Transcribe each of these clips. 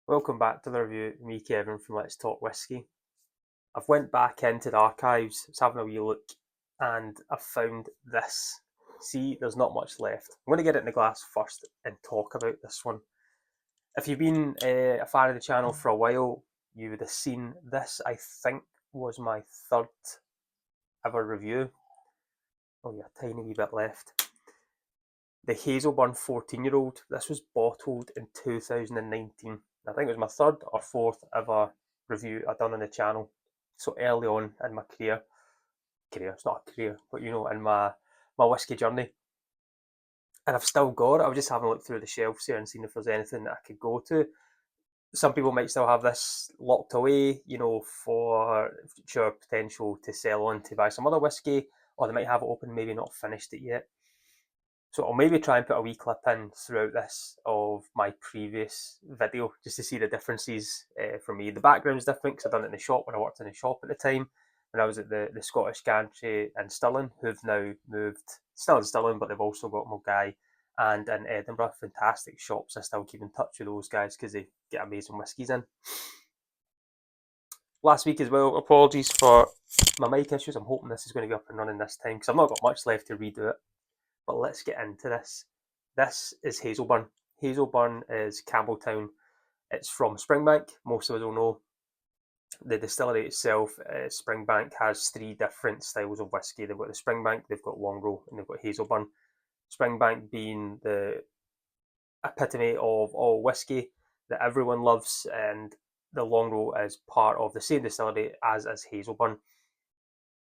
Welcome back to the review. Me, Kevin from Let's Talk Whisky. I've went back into the archives, was having a wee look, and I've found this. See, there's not much left. I'm going to get it in the glass first and talk about this one. If you've been a fan of the channel for a while, you would have seen this. I think was my third ever review. Oh yeah, tiny wee bit left. The Hazelburn 14-year-old. This was bottled in 2019. I think it was my third or fourth ever review I've done on the channel. So early on in my career, it's not a career, but in my whisky journey. And I've still got it. I was just having a look through the shelves here and seeing if there's anything that I could go to. Some people might still have this locked away, for future potential to sell on to buy some other whiskey, or they might have it open, maybe not finished it yet. So I'll maybe try and put a wee clip in throughout this of my previous video just to see the differences for me. The background's different because I've done it in the shop when I worked in the shop at the time. When I was at the Scottish Gantry in Stirling, who've now moved, still in Stirling, but they've also got Mulgai and in Edinburgh. Fantastic shops. I still keep in touch with those guys because they get amazing whiskies in. Last week as well, apologies for my mic issues. I'm hoping this is going to be up and running this time because I've not got much left to redo it. But let's get into this. This is Hazelburn. Hazelburn is Campbelltown. It's from Springbank. Most of us will know. The distillery itself, Springbank, has three different styles of whiskey. They've got the Springbank, they've got Longrow, and they've got Hazelburn. Springbank being the epitome of all whiskey that everyone loves, and the Longrow is part of the same distillery as is Hazelburn.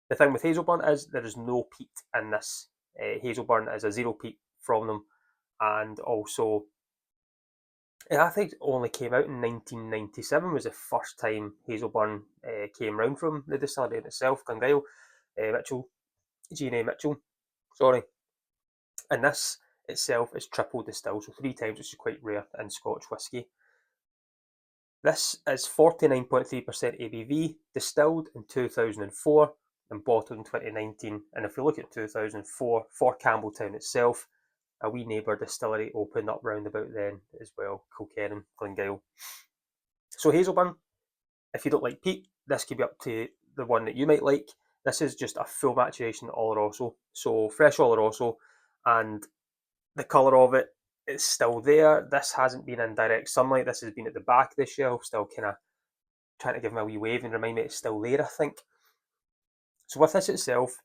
The thing with Hazelburn is there is no peat in this. Hazelburn is a zero peat from them, and also I think it only came out in 1997 was the first time Hazelburn came round from the distillery itself, Glengyle, Mitchell, G&A Mitchell, sorry. And this itself is triple distilled, so three times, which is quite rare in Scotch whisky. This is 49.3% ABV, distilled in 2004 and bottled in 2019. And if we look at 2004 for Campbelltown itself, a wee neighbour distillery opened up round about then as well, Kilkerran, Glengyle. So Hazelburn, if you don't like peat, this could be up to the one that you might like. This is just a full maturation Oloroso, so fresh Oloroso, and the colour of it is still there. This hasn't been in direct sunlight. This has been at the back of the shelf, still kind of trying to give me a wee wave and remind me it's still there, I think. So with this itself,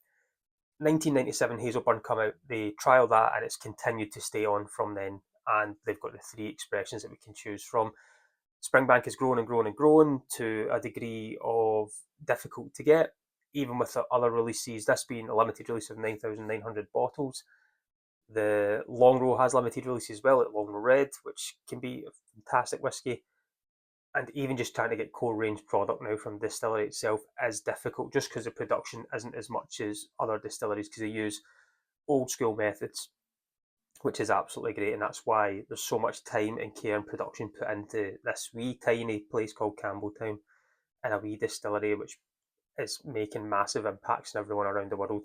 1997 Hazelburn come out, they trial that and it's continued to stay on from then, and they've got the three expressions that we can choose from. Springbank has grown and grown and grown to a degree of difficult to get, even with the other releases, this being a limited release of 9,900 bottles. The Longrow has limited releases as well, at Longrow Red, which can be a fantastic whiskey. And even just trying to get core range product now from the distillery itself is difficult just because the production isn't as much as other distilleries because they use old school methods, which is absolutely great. And that's why there's so much time and care and production put into this wee tiny place called Campbelltown and a wee distillery which is making massive impacts on everyone around the world.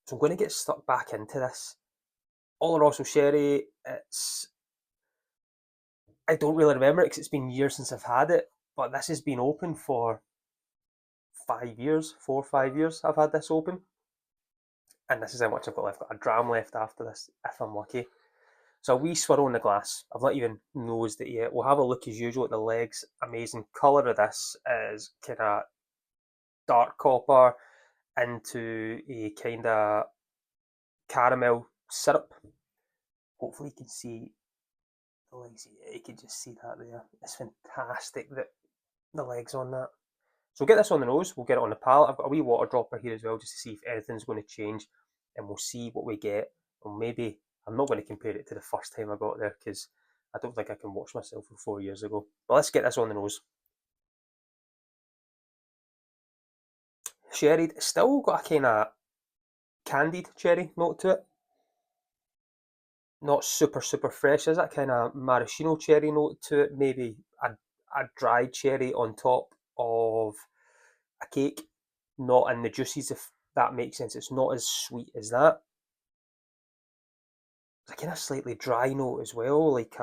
So I'm going to get stuck back into this. Oloroso Sherry, I don't really remember it because it's been years since I've had it, but this has been open for 5 years, 4 or 5 years I've had this open. And this is how much I've got left. I've got a dram left after this, if I'm lucky. So a wee swirl in the glass. I've not even nosed it yet. We'll have a look as usual at the legs. Amazing colour of this is kind of dark copper into a kind of caramel syrup. Hopefully you can see the legs. Yeah, you can just see that there. It's fantastic that the legs on that. So we'll get this on the nose, we'll get it on the palate. I've got a wee water dropper here as well just to see if anything's going to change, and we'll see what we get. Or maybe I'm not going to compare it to the first time I got there because I don't think I can watch myself from 4 years ago. But let's get this on the nose. Sherried, still got a kind of candied cherry note to it. Not super fresh, is that kind of maraschino cherry note to it? Maybe a dried cherry on top of a cake, not in the juices, if that makes sense. It's not as sweet as that. It's a kind of slightly dry note as well, like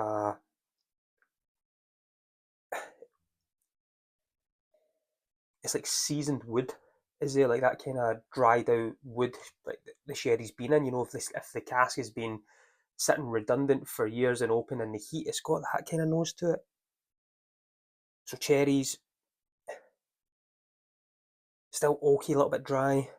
it's like seasoned wood. Is there like that kind of dried out wood like the sherry's been in? You know, if the cask has been sitting redundant for years and open in the heat, it's got that kind of nose to it. So cherries, still oaky, a little bit dry.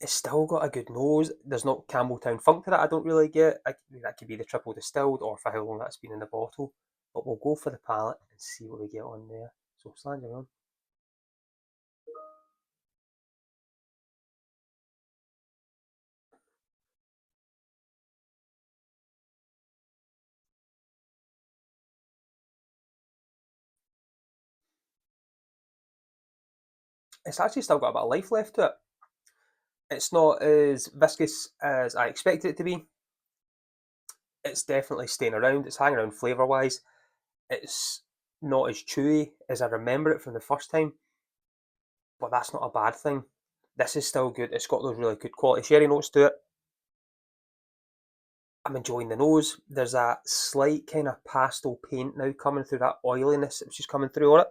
It's still got a good nose. There's not Campbelltown funk to that I don't really get. That could be the triple distilled or for how long that's been in the bottle. But we'll go for the palate and see what we get on there. So slange on. It's actually still got a bit of life left to it. It's not as viscous as I expected it to be. It's definitely staying around. It's hanging around flavour wise. It's not as chewy as I remember it from the first time, but that's not a bad thing. This is still good. It's got those really good quality sherry notes to it. I'm enjoying the nose. There's that slight kind of pastel paint now coming through, that oiliness that's just coming through on it.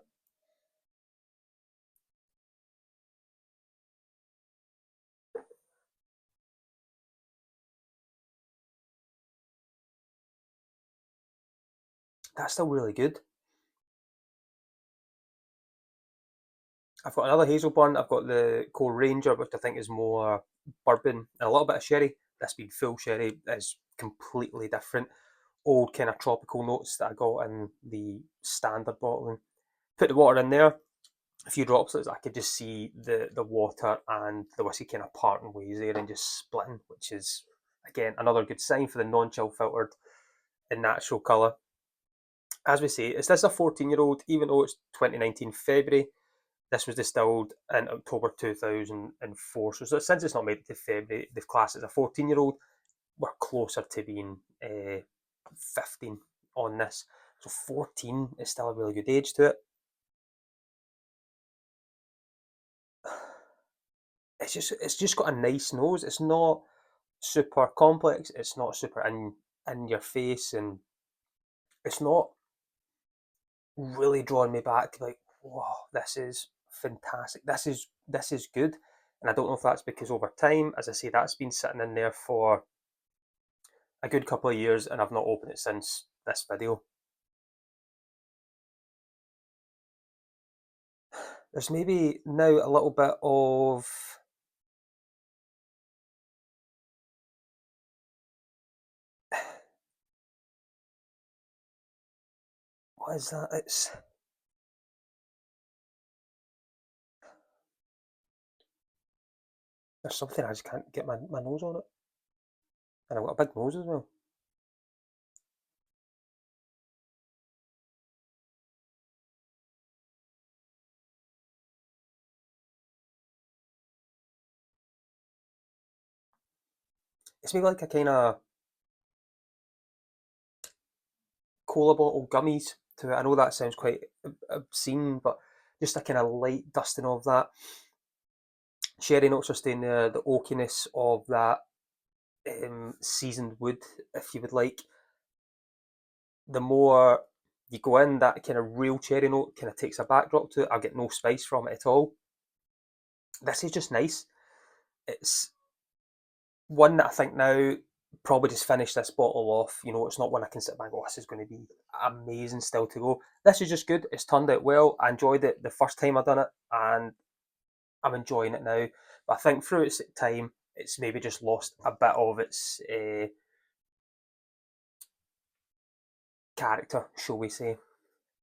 That's still really good. I've got another Hazelburn. I've got the Core Ranger, which I think is more bourbon and a little bit of sherry. This being full sherry is completely different. Old kind of tropical notes that I got in the standard bottling. Put the water in there, a few droplets. I could just see the water and the whiskey kind of parting ways there and just splitting, which is again another good sign for the non-chill filtered and natural colour. As we say, is this a 14-year-old? Even though it's 2019 February, this was distilled in October 2004. So since it's not made it to February, they've classed it as a 14-year-old. We're closer to being 15 on this. So 14 is still a really good age to it. It's just got a nice nose. It's not super complex. It's not super in your face, and it's not really drawing me back to like, whoa, this is fantastic. This is good. And I don't know if that's because over time, as I say, that's been sitting in there for a good couple of years, and I've not opened it since this video. There's maybe now a little bit of what is that? There's something I just can't get my nose on it, and I've got a big nose as well. It's maybe like a kind of cola bottle gummies to it. I know that sounds quite obscene, but just a kind of light dusting of that. Sherry notes are staying there, the oakiness of that seasoned wood, if you would like. The more you go in, that kind of real cherry note kind of takes a backdrop to it. I get no spice from it at all. This is just nice. It's one that I think now probably just finish this bottle off. You know, it's not one I can sit back and go, this is going to be amazing still to go. This is just good. It's turned out well. I enjoyed it the first time I done it, and I'm enjoying it now. But I think through its time, it's maybe just lost a bit of its character, shall we say.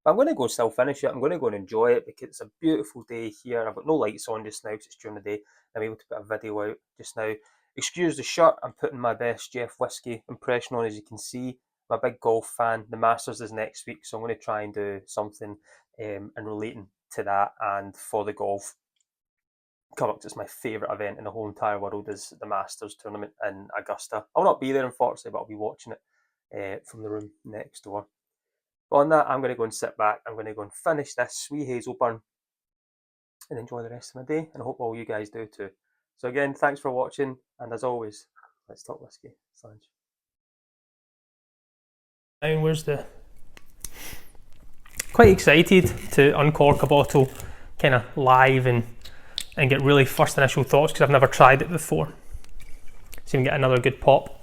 But I'm going to go still finish it. I'm going to go and enjoy it because it's a beautiful day here. I've got no lights on just now because it's during the day. I'm able to put a video out just now. Excuse the shirt. I'm putting my best Jeff Whisky impression on, as you can see. I'm a big golf fan. The Masters is next week, so I'm going to try and do something in relating to that and for the golf. Come up, it's my favourite event in the whole entire world is the Masters tournament in Augusta. I'll not be there, unfortunately, but I'll be watching it from the room next door. But on that, I'm going to go and sit back. I'm going to go and finish this sweet Hazelburn and enjoy the rest of my day. And I hope all you guys do too. So again, thanks for watching. And as always, let's talk whiskey. Slange. And where's the quite excited to uncork a bottle kind of live and get really first initial thoughts, because I've never tried it before. So you can get another good pop.